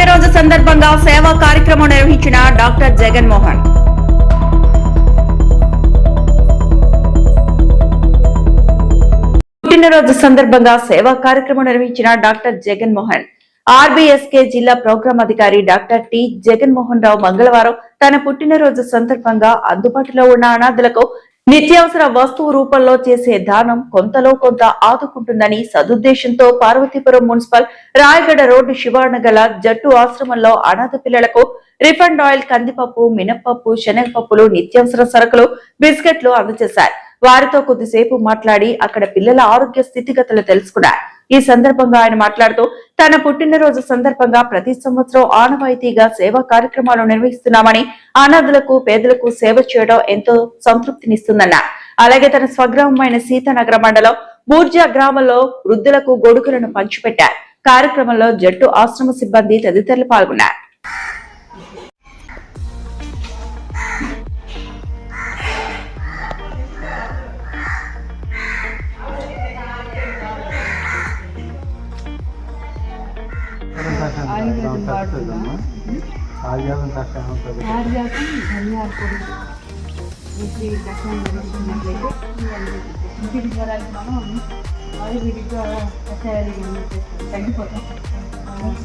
పుట్టినరోజు సందర్భంగా సేవా కార్యక్రమం నిర్వహించిన డాక్టర్ జగన్మోహన్. పుట్టినరోజు సందర్భంగా సేవా కార్యక్రమం నిర్వహించిన డాక్టర్ జగన్మోహన్. ఆర్బీఎస్కే జిల్లా ప్రోగ్రాం అధికారి డాక్టర్ టి జగన్మోహన్ రావు మంగళవారం తన పుట్టినరోజు సందర్భంగా అందుబాటులో ఉన్న అనాథలకు నిత్యావసర వస్తువు రూపంలో చేసే దానం కొంతలో కొంత ఆదుకుంటుందని సదుద్దేశంతో పార్వతీపురం మున్సిపల్ రాయగడ రోడ్డు శివార్ణ గల జట్టు ఆశ్రమంలో అనాథ పిల్లలకు రిఫండ్ ఆయిల్, కందిపప్పు, మినప్పప్పు, శనగపప్పులు, నిత్యావసర సరుకులు, బిస్కెట్లు అందజేశారు. వారితో కొద్దిసేపు మాట్లాడి అక్కడ పిల్లల ఆరోగ్య స్థితిగతులు తెలుసుకున్నారు. ఈ సందర్భంగా ఆయన మాట్లాడుతూ తన పుట్టినరోజు సందర్భంగా ప్రతి సంవత్సరం ఆనవాయితీగా సేవా కార్యక్రమాలు నిర్వహిస్తున్నామని, అనాథులకు పేదలకు సేవ చేయడం ఎంతో సంతృప్తినిస్తుందన్నారు. అలాగే తన స్వగ్రామమైన సీతానగర మండలం బూర్జా గ్రామంలో వృద్ధులకు గొడుగులను పంచిపెట్టారు. కార్యక్రమంలో జట్టు ఆశ్రమ సిబ్బంది తదితరులు పాల్గొన్నారు. ఆర్యాసం ధనియాల పొడి వీటి కషాయం వేసుకున్నట్లయితే ఇంటికి జ్వరాలు మనం ఆయుర్వేదిక్గా కషాయాలు తగ్గిపోతాం.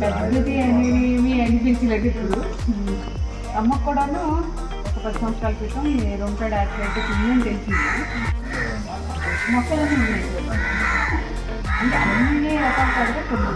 తగ్గితే అనేవి అనిపించలేదు. ఇప్పుడు అమ్మకు కూడాను ఒక 10 సంవత్సరాల క్రితం రొంపెడ్ యాక్సిడెంట్ ఉందని తెలిసింది. మొక్కలన్నీ ఉన్నాయి అంటే అన్ని రకాల కాదుగా కొన్ని